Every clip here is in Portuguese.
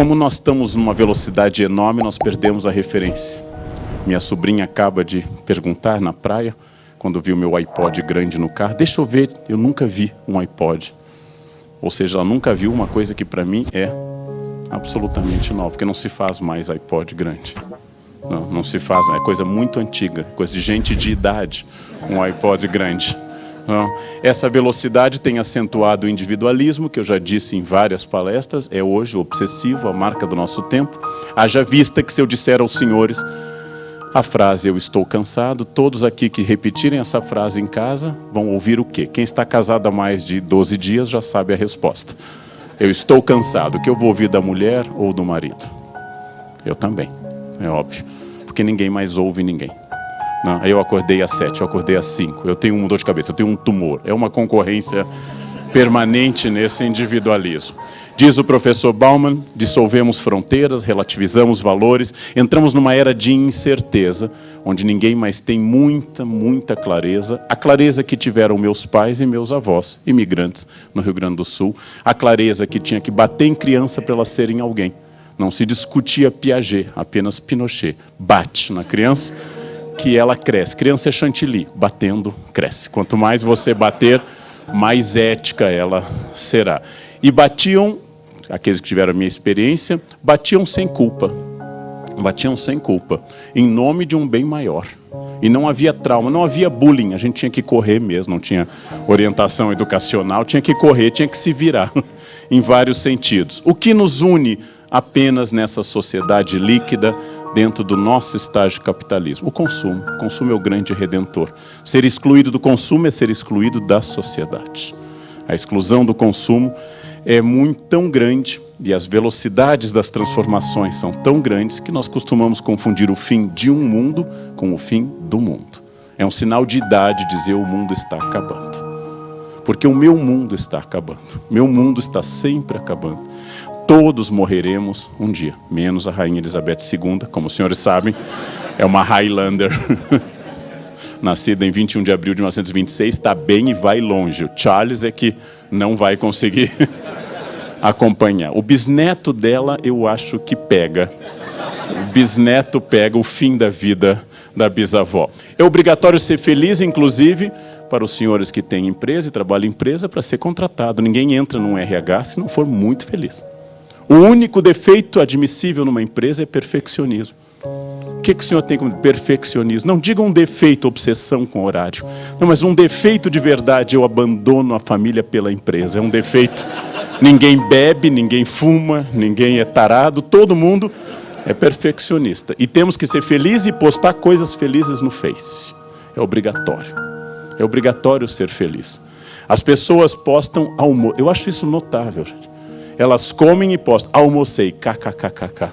como nós estamos numa velocidade enorme, nós perdemos a referência. Minha sobrinha acaba de perguntar na praia, quando viu meu iPod grande no carro, deixa eu ver, eu nunca vi um iPod. Ou seja, ela nunca viu uma coisa que para mim é absolutamente nova, porque não se faz mais iPod grande. Não se faz, é coisa muito antiga, coisa de gente de idade, um iPod grande. Essa velocidade tem acentuado o individualismo, que eu já disse em várias palestras, é hoje obsessivo, a marca do nosso tempo. Haja vista que se eu disser aos senhores a frase "eu estou cansado", todos aqui que repetirem essa frase em casa vão ouvir o quê? Quem está casado há mais de 12 dias já sabe a resposta. Eu estou cansado. O que eu vou ouvir da mulher ou do marido? Eu também, é óbvio, porque ninguém mais ouve ninguém. Não, eu acordei às 7, eu acordei às 5, eu tenho uma dor de cabeça, eu tenho um tumor. É uma concorrência permanente nesse individualismo. Diz o professor Bauman, dissolvemos fronteiras, relativizamos valores, entramos numa era de incerteza, onde ninguém mais tem muita clareza, a clareza que tiveram meus pais e meus avós, imigrantes no Rio Grande do Sul, a clareza que tinha que bater em criança para elas serem alguém. Não se discutia Piaget, apenas Pinochet. Bate na criança que ela cresce. Criança é chantilly, batendo cresce. Quanto mais você bater, mais ética ela será. E batiam, aqueles que tiveram a minha experiência, batiam sem culpa. Batiam sem culpa, em nome de um bem maior. E não havia trauma, não havia bullying, a gente tinha que correr mesmo, não tinha orientação educacional, tinha que correr, tinha que se virar, em vários sentidos. O que nos une apenas nessa sociedade líquida, dentro do nosso estágio de capitalismo? O consumo. O consumo é o grande redentor. Ser excluído do consumo é ser excluído da sociedade. A exclusão do consumo é tão grande e as velocidades das transformações são tão grandes que nós costumamos confundir o fim de um mundo com o fim do mundo. É um sinal de idade dizer o mundo está acabando. Porque o meu mundo está acabando. Meu mundo está sempre acabando. Todos morreremos um dia, menos a Rainha Elizabeth II, como os senhores sabem, é uma Highlander, nascida em 21 de abril de 1926, está bem e vai longe. O Charles é que não vai conseguir acompanhar. O bisneto dela, eu acho que pega. O bisneto pega o fim da vida da bisavó. É obrigatório ser feliz, inclusive, para os senhores que têm empresa e trabalham em empresa, para ser contratado. Ninguém entra num RH se não for muito feliz. O único defeito admissível numa empresa é perfeccionismo. O que o senhor tem como perfeccionismo? Não diga um defeito, obsessão com horário. Não, mas um defeito de verdade, eu abandono a família pela empresa. É um defeito. Ninguém bebe, ninguém fuma, ninguém é tarado, todo mundo é perfeccionista. E temos que ser felizes e postar coisas felizes no Face. É obrigatório. É obrigatório ser feliz. As pessoas postam almoço. Eu acho isso notável, gente. Elas comem e postam, almocei, kkkk.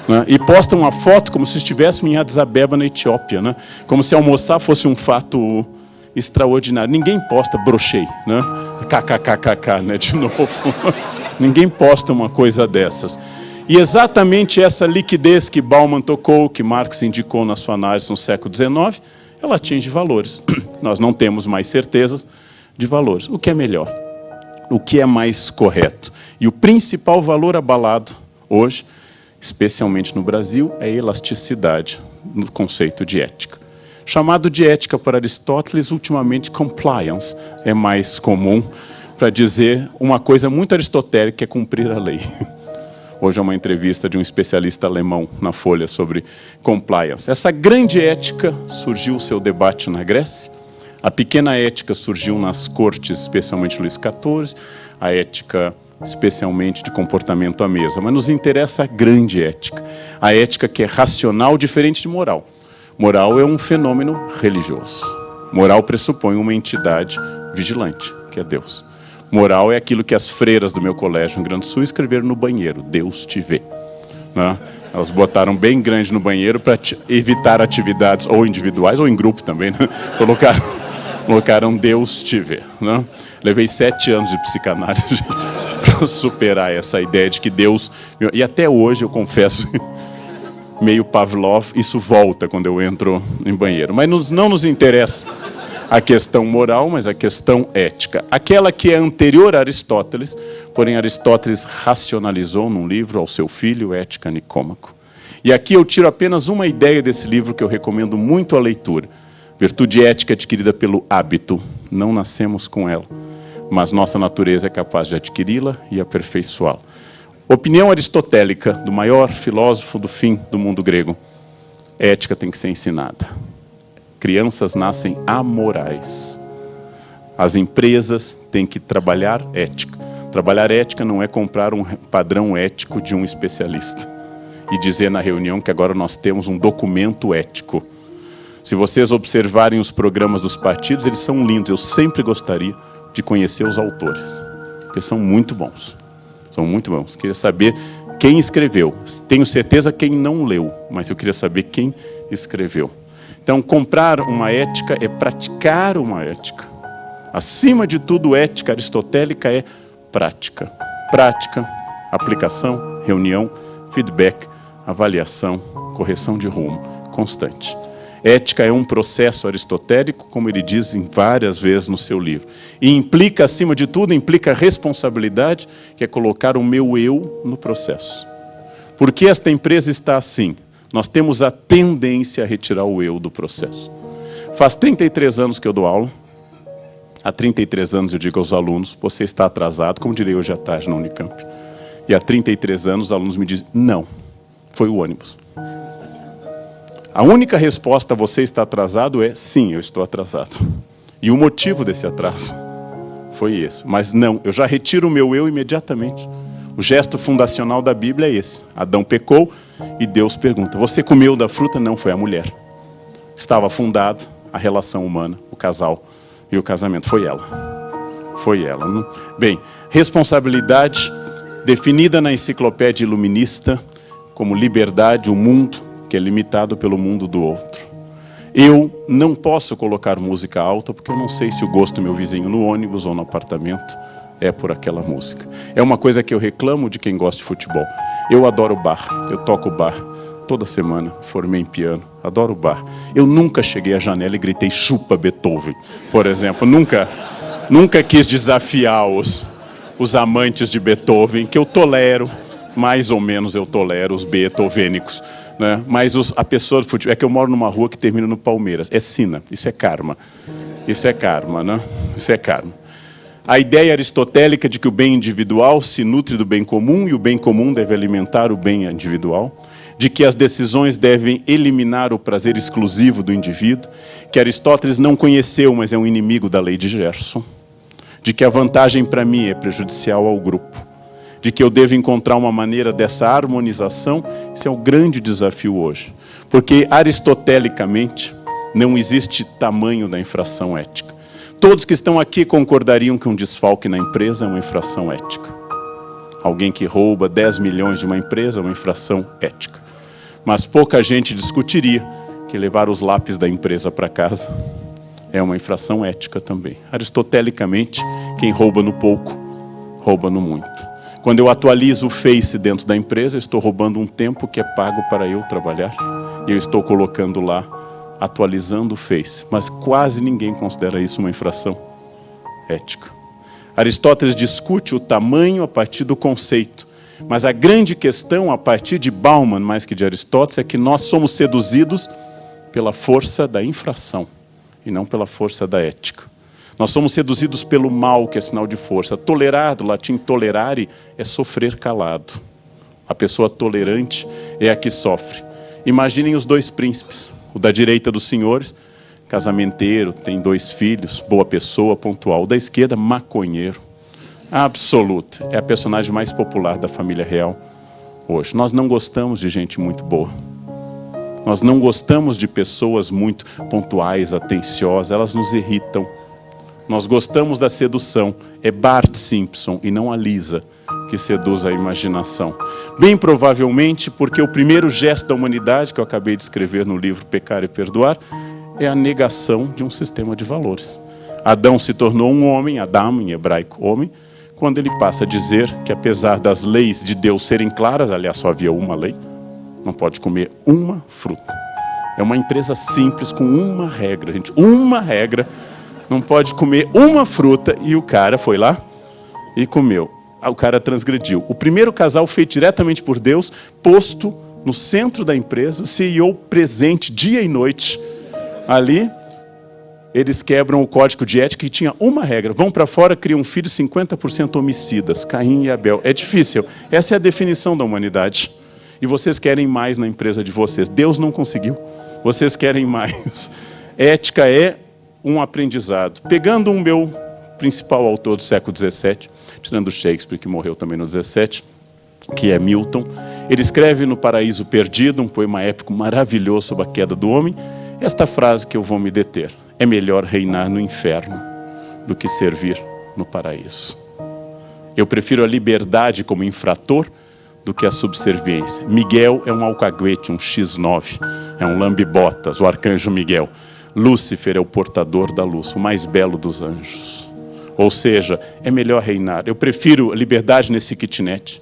Né? E postam uma foto como se estivéssem em Addis Abeba, na Etiópia. Né? Como se almoçar fosse um fato extraordinário. Ninguém posta, brochei, né? Kkkk, né? De novo. Ninguém posta uma coisa dessas. E exatamente essa liquidez que Bauman tocou, que Marx indicou na sua análise no século XIX, ela atinge valores. Nós não temos mais certezas de valores. O que é melhor? O que é mais correto? E o principal valor abalado hoje, especialmente no Brasil, é a elasticidade no conceito de ética. Chamado de ética por Aristóteles, ultimamente compliance é mais comum para dizer uma coisa muito aristotélica, que é cumprir a lei. Hoje é uma entrevista de um especialista alemão na Folha sobre compliance. Essa grande ética surgiu o seu debate na Grécia. A pequena ética surgiu nas cortes, especialmente Luís XIV, a ética especialmente de comportamento à mesa. Mas nos interessa a grande ética, a ética que é racional, diferente de moral. Moral é um fenômeno religioso. Moral pressupõe uma entidade vigilante, que é Deus. Moral é aquilo que as freiras do meu colégio no Rio Grande do Sul escreveram no banheiro, Deus te vê. Né? Elas botaram bem grande no banheiro para evitar atividades ou individuais ou em grupo também. Né? Colocaram Deus te vê. Né? Levei 7 anos de psicanálise para superar essa ideia de que Deus... E até hoje, eu confesso, meio Pavlov, isso volta quando eu entro em banheiro. Mas não nos interessa a questão moral, mas a questão ética. Aquela que é anterior a Aristóteles, porém Aristóteles racionalizou num livro ao seu filho, Ética Nicômaco. E aqui eu tiro apenas uma ideia desse livro que eu recomendo muito a leitura. Virtude ética adquirida pelo hábito. Não nascemos com ela, mas nossa natureza é capaz de adquiri-la e aperfeiçoá-la. Opinião aristotélica do maior filósofo do fim do mundo grego. Ética tem que ser ensinada. Crianças nascem amorais. As empresas têm que trabalhar ética. Trabalhar ética não é comprar um padrão ético de um especialista e dizer na reunião que agora nós temos um documento ético. Se vocês observarem os programas dos partidos, eles são lindos. Eu sempre gostaria de conhecer os autores, porque são muito bons. São muito bons. Queria saber quem escreveu. Tenho certeza quem não leu, mas eu queria saber quem escreveu. Então, comprar uma ética é praticar uma ética. Acima de tudo, ética aristotélica é prática. Prática, aplicação, reunião, feedback, avaliação, correção de rumo constante. Ética é um processo aristotélico, como ele diz várias vezes no seu livro. E implica, acima de tudo, implica responsabilidade, que é colocar o meu eu no processo. Por que esta empresa está assim? Nós temos a tendência a retirar o eu do processo. Faz 33 anos que eu dou aula. Há 33 anos eu digo aos alunos, você está atrasado, como direi hoje à tarde na Unicamp. E há 33 anos os alunos me dizem, não, foi o ônibus. A única resposta a você está atrasado é, sim, eu estou atrasado. E o motivo desse atraso foi esse. Mas não, eu já retiro o meu eu imediatamente. O gesto fundacional da Bíblia é esse. Adão pecou e Deus pergunta, você comeu da fruta? Não, foi a mulher. Estava fundada a relação humana, o casal e o casamento. Foi ela. Foi ela. Bem, responsabilidade definida na enciclopédia iluminista como liberdade, o mundo, que é limitado pelo mundo do outro. Eu não posso colocar música alta, porque eu não sei se o gosto do meu vizinho no ônibus ou no apartamento é por aquela música. É uma coisa que eu reclamo de quem gosta de futebol. Eu adoro bar, eu toco bar toda semana, formei em piano, adoro bar. Eu nunca cheguei à janela e gritei, chupa Beethoven, por exemplo. Nunca quis desafiar os amantes de Beethoven, que eu tolero, mais ou menos eu tolero os beethovênicos. Né? Mas a pessoa do futebol, é que eu moro numa rua que termina no Palmeiras, é sina, isso é karma. Isso é karma, né? Isso é karma. A ideia aristotélica de que o bem individual se nutre do bem comum e o bem comum deve alimentar o bem individual, de que as decisões devem eliminar o prazer exclusivo do indivíduo, que Aristóteles não conheceu, mas é um inimigo da lei de Gerson, de que a vantagem para mim é prejudicial ao grupo, de que eu devo encontrar uma maneira dessa harmonização. Esse é o grande desafio hoje. Porque, aristotelicamente, não existe tamanho da infração ética. Todos que estão aqui concordariam que um desfalque na empresa é uma infração ética. Alguém que rouba 10 milhões de uma empresa é uma infração ética. Mas pouca gente discutiria que levar os lápis da empresa para casa é uma infração ética também. Aristotelicamente, quem rouba no pouco, rouba no muito. Quando eu atualizo o Face dentro da empresa, eu estou roubando um tempo que é pago para eu trabalhar. E eu estou colocando lá, atualizando o Face. Mas quase ninguém considera isso uma infração ética. Aristóteles discute o tamanho a partir do conceito. Mas a grande questão, a partir de Bauman, mais que de Aristóteles, é que nós somos seduzidos pela força da infração e não pela força da ética. Nós somos seduzidos pelo mal, que é sinal de força. Tolerar, do latim tolerare, é sofrer calado. A pessoa tolerante é a que sofre. Imaginem os dois príncipes. O da direita dos senhores, casamenteiro, tem 2 filhos, boa pessoa, pontual. O da esquerda, maconheiro. Absoluto. É a personagem mais popular da família real hoje. Nós não gostamos de gente muito boa. Nós não gostamos de pessoas muito pontuais, atenciosas. Elas nos irritam. Nós gostamos da sedução. É Bart Simpson e não a Lisa que seduz a imaginação. Bem provavelmente porque o primeiro gesto da humanidade, que eu acabei de escrever no livro Pecar e Perdoar, é a negação de um sistema de valores. Adão se tornou um homem, Adam em hebraico homem, quando ele passa a dizer que apesar das leis de Deus serem claras, aliás só havia uma lei, não pode comer uma fruta. É uma empresa simples com uma regra, gente, uma regra Não pode comer uma fruta. E o cara foi lá e comeu. O cara transgrediu. O primeiro casal feito diretamente por Deus, posto no centro da empresa, o CEO presente dia e noite ali. Eles quebram o código de ética que tinha uma regra. Vão para fora, criam filhos 50% homicidas, Caim e Abel. É difícil. Essa é a definição da humanidade. E vocês querem mais na empresa de vocês. Deus não conseguiu. Vocês querem mais. Ética é um aprendizado. Pegando o meu principal autor do século XVII, tirando Shakespeare, que morreu também no XVII, que é Milton, ele escreve no Paraíso Perdido, um poema épico maravilhoso sobre a queda do homem, esta frase que eu vou me deter: é melhor reinar no inferno do que servir no paraíso. Eu prefiro a liberdade como infrator do que a subserviência. Miguel é um alcaguete, um X9, é um lambe-botas, o arcanjo Miguel. Lúcifer é o portador da luz, o mais belo dos anjos. Ou seja, é melhor reinar. Eu prefiro a liberdade nesta kitnet,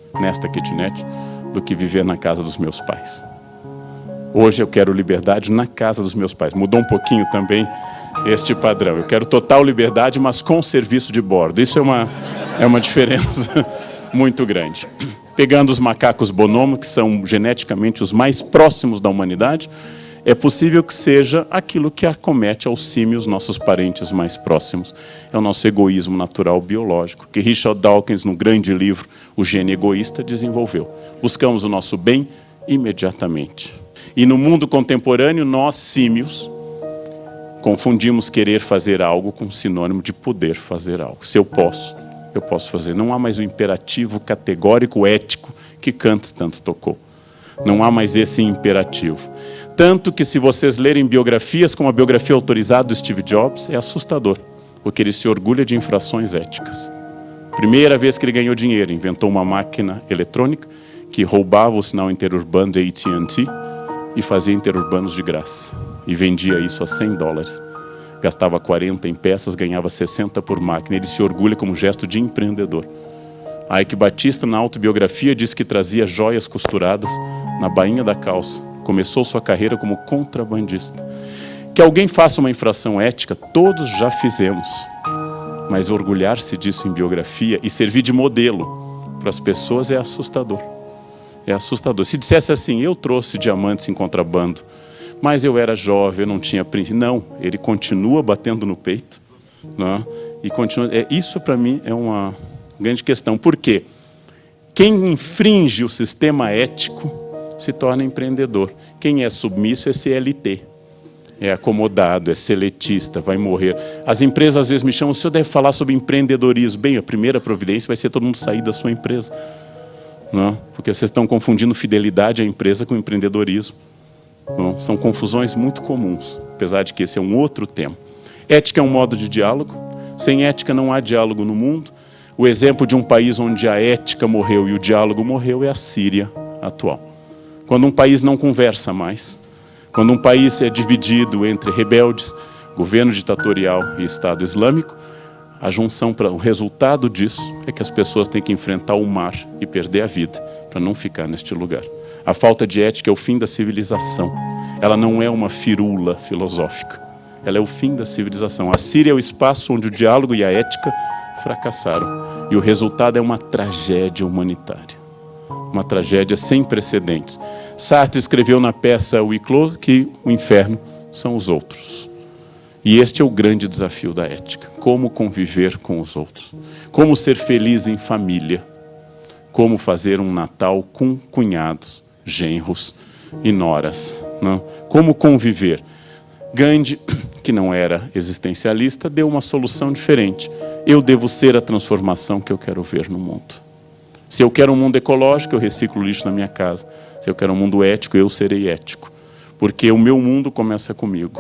do que viver na casa dos meus pais. Hoje eu quero liberdade na casa dos meus pais. Mudou um pouquinho também este padrão. Eu quero total liberdade, mas com serviço de bordo. Isso é uma diferença muito grande. Pegando os macacos bonomo, que são geneticamente os mais próximos da humanidade, é possível que seja aquilo que acomete aos símios, nossos parentes mais próximos. É o nosso egoísmo natural biológico, que Richard Dawkins, no grande livro O Gênio Egoísta, desenvolveu. Buscamos o nosso bem imediatamente. E no mundo contemporâneo, nós, símios, confundimos querer fazer algo com sinônimo de poder fazer algo. Se eu posso fazer. Não há mais o imperativo categórico ético que Kant tanto tocou. Não há mais esse imperativo. Tanto que, se vocês lerem biografias, como a biografia autorizada do Steve Jobs, é assustador, porque ele se orgulha de infrações éticas. Primeira vez que ele ganhou dinheiro, inventou uma máquina eletrônica que roubava o sinal interurbano da AT&T e fazia interurbanos de graça. E vendia isso a $100. Gastava 40 em peças, ganhava 60 por máquina. Ele se orgulha como gesto de empreendedor. A Ike Batista, na autobiografia, diz que trazia joias costuradas na bainha da calça. Começou sua carreira como contrabandista. Que alguém faça uma infração ética, todos já fizemos. Mas orgulhar-se disso em biografia e servir de modelo para as pessoas é assustador. É assustador. Se dissesse assim: eu trouxe diamantes em contrabando, mas eu era jovem, eu não tinha princípio. Não, ele continua batendo no peito. Não? E continua. Isso, para mim, é uma grande questão. Por quê? Quem infringe o sistema ético se torna empreendedor. Quem é submisso é CLT. É acomodado, é seletista, vai morrer. As empresas às vezes me chamam: o senhor deve falar sobre empreendedorismo. Bem, a primeira providência vai ser todo mundo sair da sua empresa. Não? Porque vocês estão confundindo fidelidade à empresa com empreendedorismo. Não? São confusões muito comuns, apesar de que esse é um outro tema. Ética é um modo de diálogo. Sem ética não há diálogo no mundo. O exemplo de um país onde a ética morreu e o diálogo morreu é a Síria atual. Quando um país não conversa mais, quando um país é dividido entre rebeldes, governo ditatorial e Estado Islâmico, a junção para o resultado disso é que as pessoas têm que enfrentar o mar e perder a vida para não ficar neste lugar. A falta de ética é o fim da civilização. Ela não é uma firula filosófica. Ela é o fim da civilização. A Síria é o espaço onde o diálogo e a ética fracassaram. E o resultado é uma tragédia humanitária. Uma tragédia sem precedentes. Sartre escreveu na peça We Close que o inferno são os outros. E este é o grande desafio da ética. Como conviver com os outros. Como ser feliz em família. Como fazer um Natal com cunhados, genros e noras. Não? Como conviver. Gandhi, que não era existencialista, deu uma solução diferente. Eu devo ser a transformação que eu quero ver no mundo. Se eu quero um mundo ecológico, eu reciclo lixo na minha casa. Se eu quero um mundo ético, eu serei ético. Porque o meu mundo começa comigo.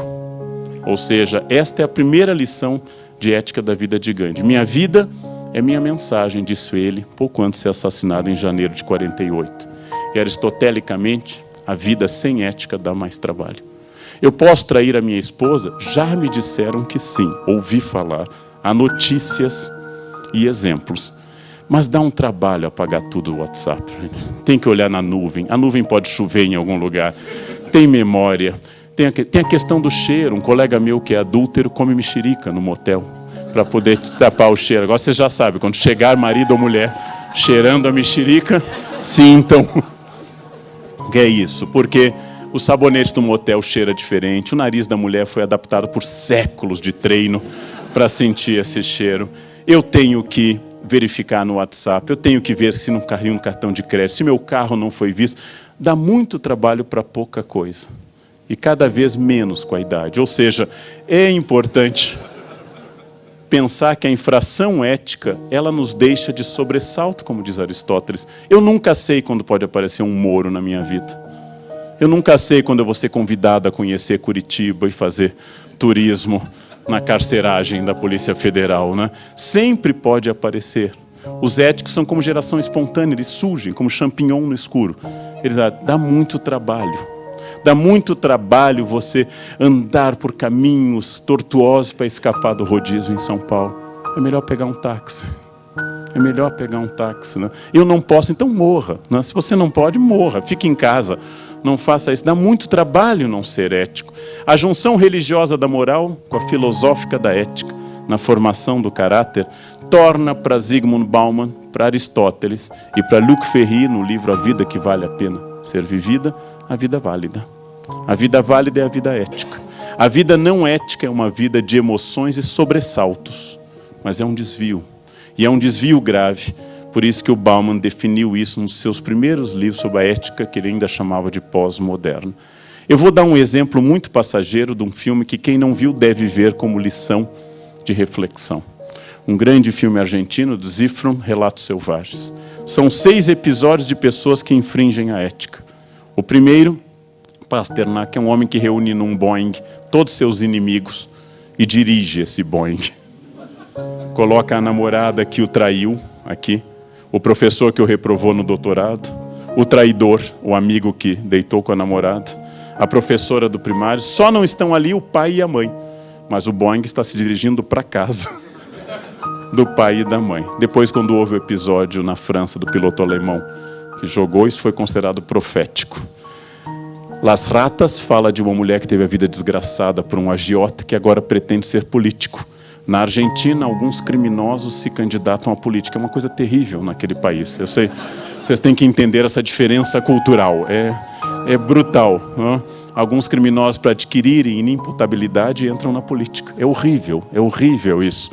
Ou seja, esta é a primeira lição de ética da vida de Gandhi. Minha vida é minha mensagem, disse ele, pouco antes de ser assassinado em janeiro de 48. E aristotelicamente, a vida sem ética dá mais trabalho. Eu posso trair a minha esposa? Já me disseram que sim, ouvi falar. Há notícias e exemplos. Mas dá um trabalho apagar tudo do WhatsApp. Tem que olhar na nuvem. A nuvem pode chover em algum lugar. Tem memória. Tem a questão do cheiro. Um colega meu que é adúltero come mexerica no motel para poder tapar o cheiro. Agora você já sabe, quando chegar marido ou mulher cheirando a mexerica, sintam que é isso. Porque o sabonete do motel cheira diferente. O nariz da mulher foi adaptado por séculos de treino para sentir esse cheiro. Eu tenho que verificar no WhatsApp, eu tenho que ver se não caiu um cartão de crédito, se meu carro não foi visto. Dá muito trabalho para pouca coisa. E cada vez menos com a idade. Ou seja, é importante pensar que a infração ética, ela nos deixa de sobressalto, como diz Aristóteles. Eu nunca sei quando pode aparecer um Moro na minha vida. Eu nunca sei quando eu vou ser convidado a conhecer Curitiba e fazer turismo na carceragem da Polícia Federal, né? Sempre pode aparecer. Os éticos são como geração espontânea, eles surgem como champignon no escuro. Eles dá muito trabalho. Dá muito trabalho você andar por caminhos tortuosos para escapar do rodízio em São Paulo. É melhor pegar um táxi. É melhor pegar um táxi, né? Eu não posso, então morra, né? Se você não pode, morra. Fique em casa. Não faça isso. Dá muito trabalho não ser ético. A junção religiosa da moral com a filosófica da ética na formação do caráter torna para Zygmunt Bauman, para Aristóteles e para Luc Ferry, no livro A Vida que Vale a Pena Ser Vivida, a vida válida. A vida válida é a vida ética. A vida não ética é uma vida de emoções e sobressaltos, mas é um desvio. E é um desvio grave. Por isso que o Bauman definiu isso nos seus primeiros livros sobre a ética, que ele ainda chamava de pós-moderno. Eu vou dar um exemplo muito passageiro de um filme que quem não viu deve ver como lição de reflexão. Um grande filme argentino, do Zifron, Relatos Selvagens. São 6 episódios de pessoas que infringem a ética. O primeiro, Pasternak, é um homem que reúne num Boeing todos seus inimigos e dirige esse Boeing. Coloca a namorada que o traiu aqui, o professor que o reprovou no doutorado, o traidor, o amigo que deitou com a namorada, a professora do primário. Só não estão ali o pai e a mãe, mas o Boeing está se dirigindo para casa do pai e da mãe. Depois, quando houve o episódio na França do piloto alemão que jogou, isso foi considerado profético. Las Ratas fala de uma mulher que teve a vida desgraçada por um agiota que agora pretende ser político. Na Argentina, alguns criminosos se candidatam à política. É uma coisa terrível naquele país. Eu sei, vocês têm que entender essa diferença cultural. É brutal. Não? Alguns criminosos, para adquirirem inimputabilidade, entram na política. É horrível isso.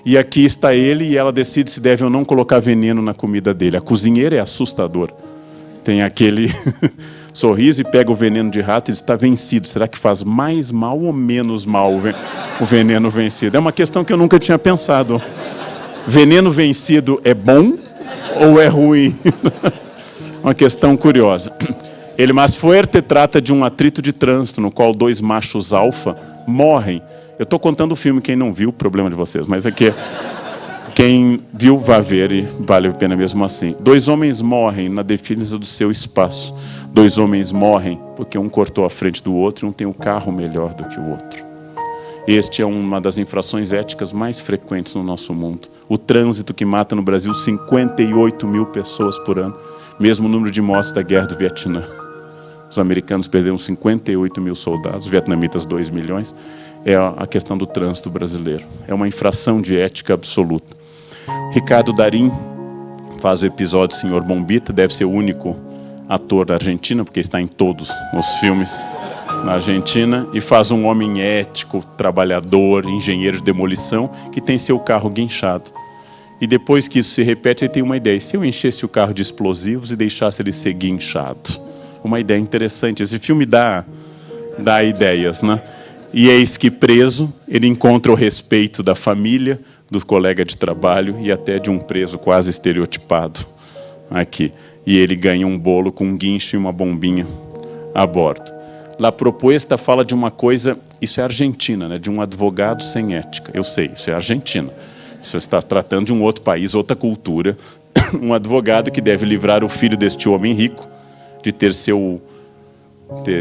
E aqui está ele e ela decide se deve ou não colocar veneno na comida dele. A cozinheira é assustadora. Tem aquele sorriso e pega o veneno de rato e diz, está vencido. Será que faz mais mal ou menos mal o veneno vencido? É uma questão que eu nunca tinha pensado. Veneno vencido é bom ou é ruim? Uma questão curiosa. El Más Fuerte trata de um atrito de trânsito, no qual 2 machos alfa morrem. Eu estou contando o filme, quem não viu, problema de vocês, mas aqui, quem viu, vá ver e vale a pena mesmo assim. 2 homens morrem na defesa do seu espaço. 2 homens morrem porque um cortou a frente do outro e um tem um carro melhor do que o outro. Este é uma das infrações éticas mais frequentes no nosso mundo. O trânsito que mata no Brasil 58 mil pessoas por ano, mesmo número de mortes da guerra do Vietnã. Os americanos perderam 58 mil soldados, os vietnamitas 2 milhões. É a questão do trânsito brasileiro. É uma infração de ética absoluta. Ricardo Darín faz o episódio Senhor Bombita, deve ser o único ator da Argentina, porque está em todos os filmes na Argentina, e faz um homem ético, trabalhador, engenheiro de demolição, que tem seu carro guinchado. E depois que isso se repete, ele tem uma ideia. Se eu enchesse o carro de explosivos e deixasse ele ser guinchado? Uma ideia interessante. Esse filme dá ideias, né? E eis que preso, ele encontra o respeito da família, do colega de trabalho e até de um preso quase estereotipado aqui. E ele ganha um bolo com um guincho e uma bombinha a bordo. La Propuesta fala de uma coisa, isso é Argentina, né? De um advogado sem ética. Eu sei, isso é Argentina. Isso está tratando de um outro país, outra cultura. Um advogado que deve livrar o filho deste homem rico de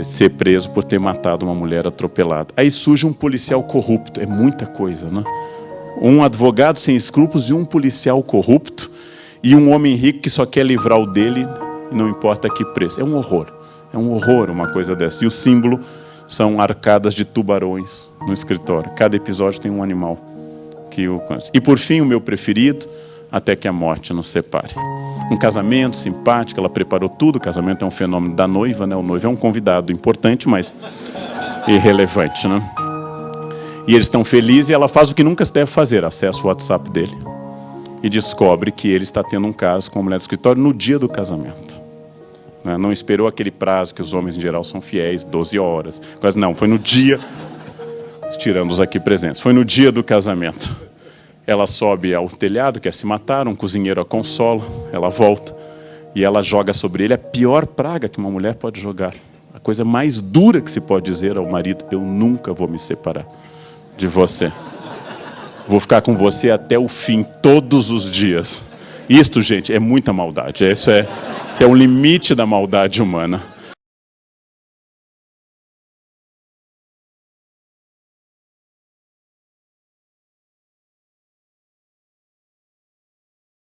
ser preso por ter matado uma mulher atropelada. Aí surge um policial corrupto. É muita coisa, né? Um advogado sem escrúpulos e um policial corrupto e um homem rico que só quer livrar o dele e não importa a que preço. É um horror uma coisa dessa. E o símbolo são arcadas de tubarões no escritório. Cada episódio tem um animal que o conhece. E por fim, o meu preferido, Até que a Morte nos separe. Um casamento simpático, ela preparou tudo. O casamento é um fenômeno da noiva, né? O noivo é um convidado importante, mas irrelevante, né? E eles estão felizes e ela faz o que nunca se deve fazer, acessa o WhatsApp dele e descobre que ele está tendo um caso com a mulher do escritório no dia do casamento. Não esperou aquele prazo que os homens em geral são fiéis, 12 horas. Não, foi no dia, tirando os aqui presentes, foi no dia do casamento. Ela sobe ao telhado, quer se matar, um cozinheiro a consola, ela volta e ela joga sobre ele a pior praga que uma mulher pode jogar. A coisa mais dura que se pode dizer ao marido: eu nunca vou me separar de você. Vou ficar com você até o fim, todos os dias. Isto, gente, é muita maldade. Isso é um limite da maldade humana.